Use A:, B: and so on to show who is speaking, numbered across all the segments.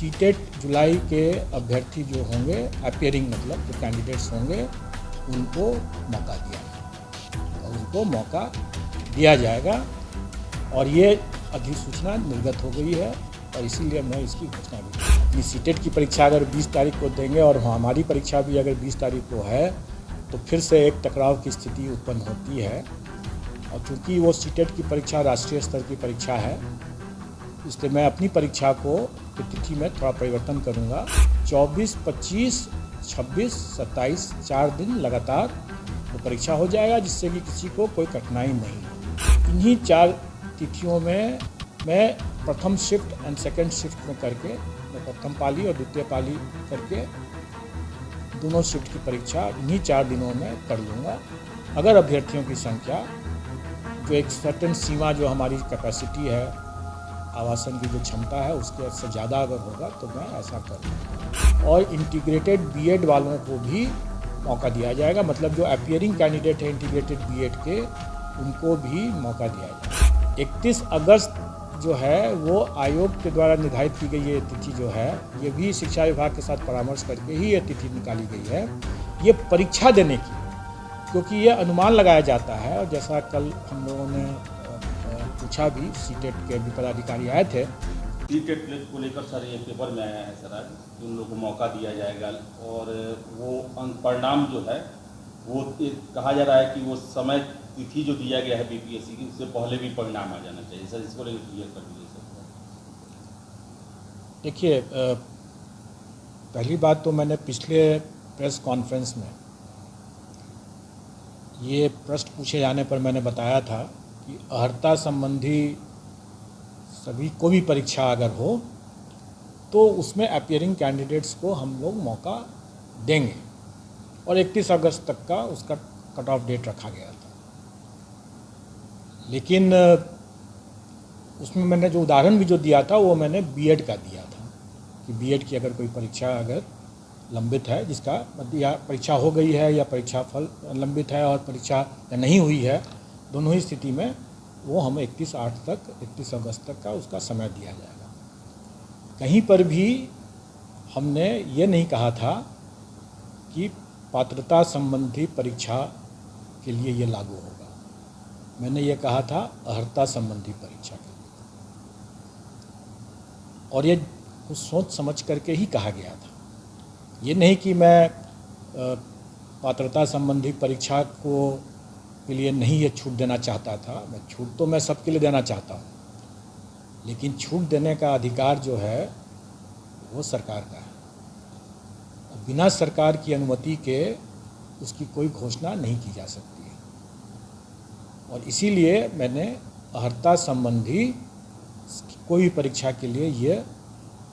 A: CTET जुलाई के अभ्यर्थी जो होंगे, अपियरिंग मतलब जो कैंडिडेट्स होंगे, उनको मौका दिया जाएगा और ये अधिसूचना निर्गत हो गई है और इसीलिए मैं इसकी घोषणा भी अपनी सीटेट की परीक्षा अगर 20 तारीख को देंगे और हमारी परीक्षा भी अगर 20 तारीख को है तो फिर से एक टकराव की स्थिति उत्पन्न होती है। और चूँकि वो सीटेट की परीक्षा राष्ट्रीय स्तर की परीक्षा है, इसलिए मैं अपनी परीक्षा को तिथि में थोड़ा परिवर्तन करूँगा। 24, 25, 26, 27 4 दिन लगातार वो परीक्षा हो जाएगा, जिससे कि किसी को कोई कठिनाई नहीं हो। इन्हीं 4 तिथियों में मैं प्रथम शिफ्ट एंड सेकंड शिफ्ट में करके, मैं प्रथम पाली और द्वितीय पाली करके दोनों शिफ्ट की परीक्षा इन्हीं 4 दिनों में कर लूँगा। अगर अभ्यर्थियों की संख्या जो एक सर्टेन सीमा जो हमारी कैपेसिटी है, आवासन की जो क्षमता है, उसके से ज़्यादा अगर होगा तो मैं ऐसा करूँगा। और इंटीग्रेटेड बीएड वालों को भी मौका दिया जाएगा, मतलब जो अपियरिंग कैंडिडेट है इंटीग्रेटेड बीएड के, उनको भी मौका दिया जाएगा। 31 अगस्त जो है वो आयोग के द्वारा निर्धारित की गई ये तिथि जो है, ये भी शिक्षा विभाग के साथ परामर्श करके ही ये तिथि निकाली गई है, ये परीक्षा देने की, क्योंकि ये अनुमान लगाया जाता है। और जैसा कल हम लोगों ने पूछा भी, सीटेट के भी पदाधिकारी आए थे।
B: सीटेट को लेकर सर ये पेपर में आया है सर आज, उन लोगों को मौका दिया जाएगा और वो परिणाम जो है वो कहा जा रहा है कि वो समय तिथि जो दिया गया है बीपीएससी की, उससे पहले भी परिणाम आ जाना चाहिए सर, इसको लेकर क्लियर कर दीजिए सर।
A: देखिए, पहली बात तो मैंने पिछले प्रेस कॉन्फ्रेंस में ये प्रश्न पूछे जाने पर मैंने बताया था कि अर्हता संबंधी सभी को भी परीक्षा अगर हो तो उसमें अपियरिंग कैंडिडेट्स को हम लोग मौका देंगे और 31 अगस्त तक का उसका कट ऑफ डेट रखा गया था। लेकिन उसमें मैंने जो उदाहरण भी जो दिया था वो मैंने बीएड का दिया था कि बीएड की अगर कोई परीक्षा अगर लंबित है, जिसका या परीक्षा हो गई है या परीक्षा फल लंबित है और परीक्षा नहीं हुई है, दोनों ही स्थिति में वो हम 31 अगस्त तक का उसका समय दिया जाएगा। कहीं पर भी हमने ये नहीं कहा था कि पात्रता संबंधी परीक्षा के लिए ये लागू होगा, मैंने ये कहा था अर्हता संबंधी परीक्षा के लिए, और ये कुछ सोच समझ करके ही कहा गया था। ये नहीं कि मैं पात्रता संबंधी परीक्षा के लिए नहीं ये छूट देना चाहता था। मैं छूट तो मैं सबके लिए देना चाहता हूँ, लेकिन छूट देने का अधिकार जो है वो सरकार का है। बिना सरकार की अनुमति के उसकी कोई घोषणा नहीं की जा सकती है, और इसीलिए मैंने अर्हता संबंधी कोई भी परीक्षा के लिए ये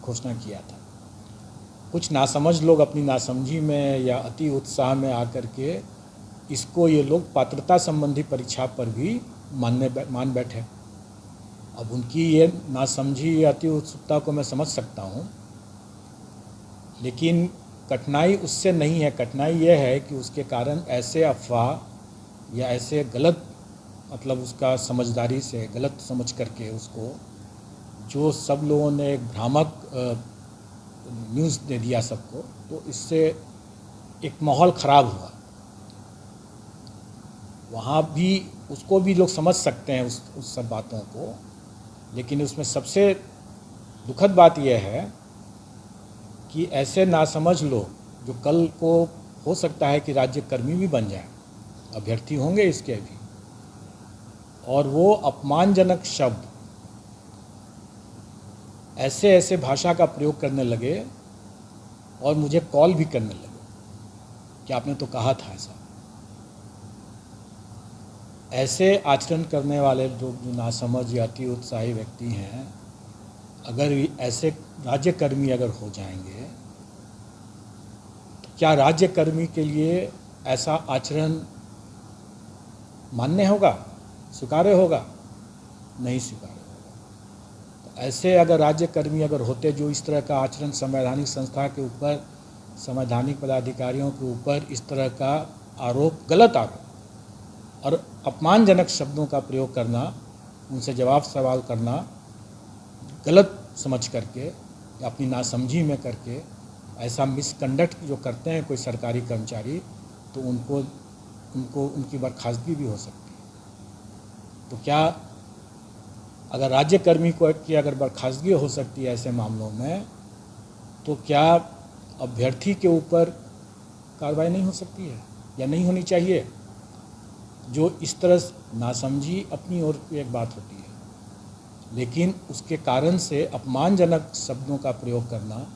A: घोषणा किया था। कुछ नासमझ लोग अपनी नासमझी में या अति उत्साह में आकर के इसको ये लोग पात्रता संबंधी परीक्षा पर भी मान बैठे। अब उनकी ये नासमझी या अति उत्सुकता को मैं समझ सकता हूँ, लेकिन कठिनाई उससे नहीं है। कठिनाई ये है कि उसके कारण ऐसे अफवाह या ऐसे गलत, मतलब उसका समझदारी से गलत समझ करके उसको, जो सब लोगों ने एक भ्रामक न्यूज़ दे दिया सबको, तो इससे एक माहौल ख़राब हुआ। वहाँ भी उसको भी लोग समझ सकते हैं उस सब बातों को, लेकिन उसमें सबसे दुखद बात यह है कि ऐसे नासमझ लोग जो कल को हो सकता है कि राज्यकर्मी भी बन जाए, अभ्यर्थी होंगे इसके भी, और वो अपमानजनक शब्द ऐसे भाषा का प्रयोग करने लगे और मुझे कॉल भी करने लगे कि आपने तो कहा था ऐसा। ऐसे आचरण करने वाले जो नासमझ या अति उत्साही व्यक्ति हैं, अगर ऐसे राज्यकर्मी अगर हो जाएंगे तो क्या राज्यकर्मी के लिए ऐसा आचरण मान्य होगा, स्वीकार्य होगा? नहीं स्वीकार्य होगा। तो ऐसे अगर राज्यकर्मी अगर होते जो इस तरह का आचरण संवैधानिक संस्था के ऊपर, संवैधानिक पदाधिकारियों के ऊपर इस तरह का आरोप, गलत आरोप और अपमानजनक शब्दों का प्रयोग करना, उनसे जवाब सवाल करना गलत समझ करके, अपनी नासमझी में करके ऐसा मिसकंडक्ट जो करते हैं कोई सरकारी कर्मचारी, तो उनको उनकी बर्खास्तगी भी हो सकती है। तो क्या अगर राज्यकर्मी की अगर बर्खास्तगी हो सकती है ऐसे मामलों में, तो क्या अभ्यर्थी के ऊपर कार्रवाई नहीं हो सकती है या नहीं होनी चाहिए? जो इस तरह नासमझी अपनी ओर की एक बात होती है, लेकिन उसके कारण से अपमानजनक शब्दों का प्रयोग करना,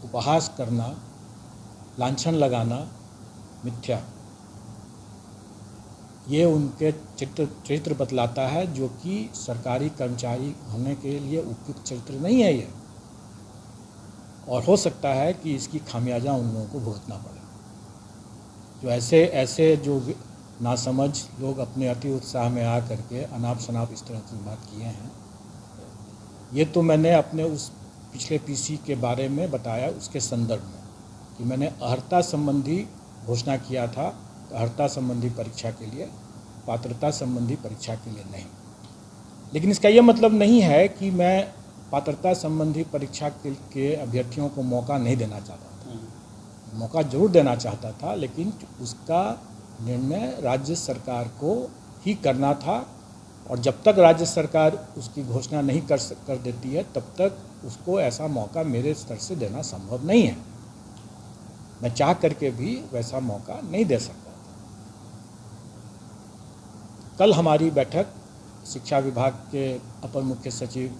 A: उपहास करना, लांछन लगाना मिथ्या, ये उनके चरित्र बतलाता है, जो कि सरकारी कर्मचारी होने के लिए उपयुक्त चरित्र नहीं है ये। और हो सकता है कि इसकी खामियाजा उन लोगों को भुगतना पड़े। जो ऐसे जो नासमझ लोग अपने अति उत्साह में आ करके अनाप शनाप इस तरह की बात किए हैं, ये तो मैंने अपने उस पिछले पीसी के बारे में बताया उसके संदर्भ में कि मैंने अर्हता संबंधी घोषणा किया था, अर्हता संबंधी परीक्षा के लिए, पात्रता संबंधी परीक्षा के लिए नहीं। लेकिन इसका यह मतलब नहीं है कि मैं पात्रता संबंधी परीक्षा के अभ्यर्थियों को मौका नहीं देना चाहता था। मौका जरूर देना चाहता था, लेकिन उसका निर्णय राज्य सरकार को ही करना था, और जब तक राज्य सरकार उसकी घोषणा नहीं कर देती है, तब तक उसको ऐसा मौका मेरे स्तर से देना संभव नहीं है। मैं चाह करके भी वैसा मौका नहीं दे सकता। कल हमारी बैठक शिक्षा विभाग के अपर मुख्य सचिव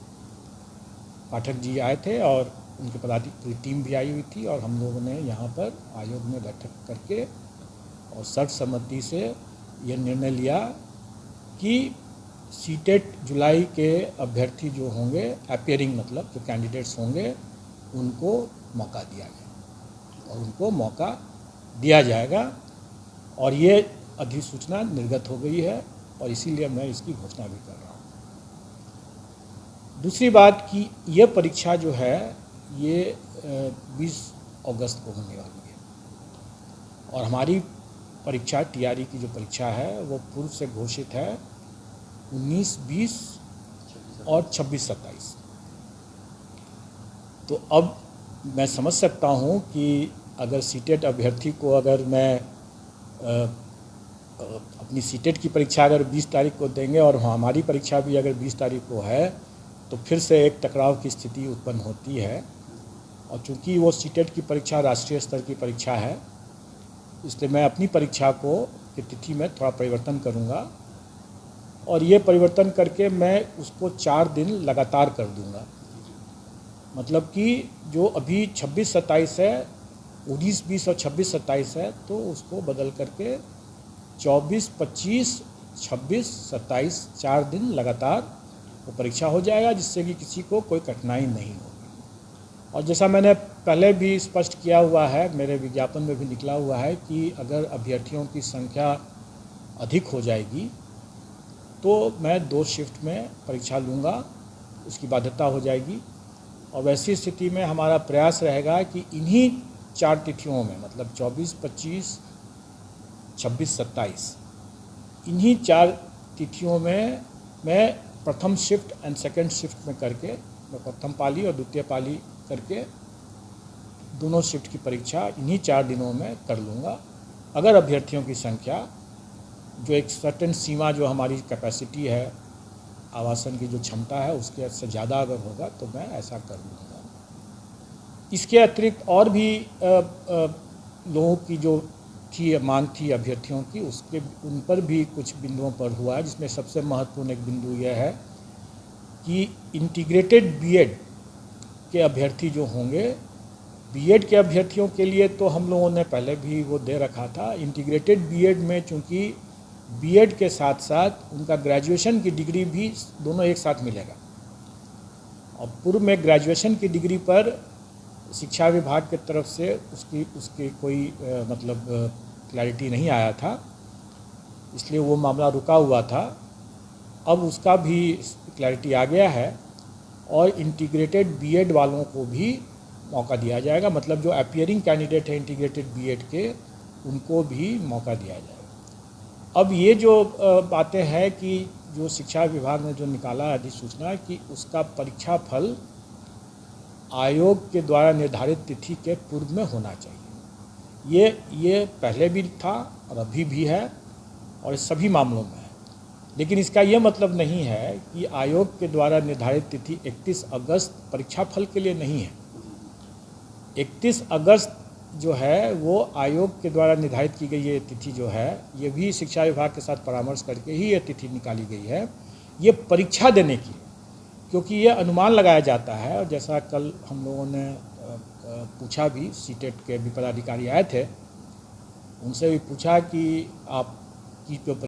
A: पाठक जी आए थे और उनके पदाधिकारी टीम भी आई हुई थी, और हम लोगों ने यहाँ पर आयोग में बैठक करके और सर्वसम्मति से ये निर्णय लिया कि सीटेट जुलाई के अभ्यर्थी जो होंगे, अपीयरिंग मतलब जो कैंडिडेट्स होंगे, उनको मौका दिया जाए और उनको मौका दिया जाएगा। और ये अधिसूचना निर्गत हो गई है और इसीलिए मैं इसकी घोषणा भी कर रहा हूँ। दूसरी बात कि ये परीक्षा जो है ये 20 अगस्त को होने वाली है, और हमारी परीक्षा टीआरई की जो परीक्षा है वो पूर्व से घोषित है 19, 20 और 26, 27। तो अब मैं समझ सकता हूँ कि अगर सीटेट अभ्यर्थी को अगर मैं अपनी सीटेट की परीक्षा अगर 20 तारीख को देंगे और हमारी परीक्षा भी अगर 20 तारीख को है, तो फिर से एक टकराव की स्थिति उत्पन्न होती है। और चूंकि वो सीटेट की परीक्षा राष्ट्रीय स्तर की परीक्षा है, इसलिए मैं अपनी परीक्षा को की तिथि में थोड़ा परिवर्तन करूँगा, और ये परिवर्तन करके मैं उसको 4 दिन लगातार कर दूँगा। मतलब कि जो अभी 26, 27 है, 19, 20 और 26, 27 है, तो उसको बदल करके 24, 25, 26, 27 4 दिन लगातार वो परीक्षा हो जाएगा, जिससे कि किसी को कोई कठिनाई नहीं होगी। और जैसा मैंने पहले भी स्पष्ट किया हुआ है, मेरे विज्ञापन में भी निकला हुआ है कि अगर अभ्यर्थियों की संख्या अधिक हो जाएगी तो मैं 2 शिफ्ट में परीक्षा लूँगा, उसकी बाध्यता हो जाएगी। और वैसी स्थिति में हमारा प्रयास रहेगा कि इन्हीं 4 तिथियों में, मतलब 24, 25, 26, 27, इन्हीं 4 तिथियों में मैं प्रथम शिफ्ट एंड सेकंड शिफ्ट में करके, मैं प्रथम पाली और द्वितीय पाली करके दोनों शिफ्ट की परीक्षा इन्हीं 4 दिनों में कर लूँगा। अगर अभ्यर्थियों की संख्या जो एक सर्टेन सीमा जो हमारी कैपेसिटी है, आवासन की जो क्षमता है, उसके से ज़्यादा अगर होगा तो मैं ऐसा कर लूँगा। इसके अतिरिक्त और भी लोगों की जो थी मांग थी अभ्यर्थियों की, उसके उन पर भी कुछ बिंदुओं पर हुआ है, जिसमें सबसे महत्वपूर्ण एक बिंदु यह है कि इंटीग्रेटेड बीएड के अभ्यर्थी जो होंगे, बीएड के अभ्यर्थियों के लिए तो हम लोगों ने पहले भी वो दे रखा था। इंटीग्रेटेड बीएड में चूँकि बीएड के साथ साथ उनका ग्रेजुएशन की डिग्री भी दोनों एक साथ मिलेगा, और पूर्व में ग्रेजुएशन की डिग्री पर शिक्षा विभाग की तरफ से उसकी कोई मतलब क्लैरिटी नहीं आया था, इसलिए वो मामला रुका हुआ था। अब उसका भी क्लैरिटी आ गया है, और इंटीग्रेटेड बीएड वालों को भी मौका दिया जाएगा। मतलब जो अपीयरिंग कैंडिडेट है इंटीग्रेटेड बीएड के, उनको भी मौका दिया जाएगा। अब ये जो बातें हैं कि जो शिक्षा विभाग ने जो निकाला अधिसूचना कि उसका परीक्षा फल आयोग के द्वारा निर्धारित तिथि के पूर्व में होना चाहिए। ये पहले भी था और अभी भी है और इस सभी मामलों में है। लेकिन इसका ये मतलब नहीं है कि आयोग के द्वारा निर्धारित तिथि 31 अगस्त परीक्षा फल के लिए नहीं है। 31 अगस्त जो है वो आयोग के द्वारा निर्धारित की गई ये तिथि जो है, ये भी शिक्षा विभाग के साथ परामर्श करके ही ये तिथि निकाली गई है, ये परीक्षा देने की। क्योंकि ये अनुमान लगाया जाता है, और जैसा कल हम लोगों ने पूछा भी, सीटेट के भी पदाधिकारी आए थे, उनसे भी पूछा कि आपकी जो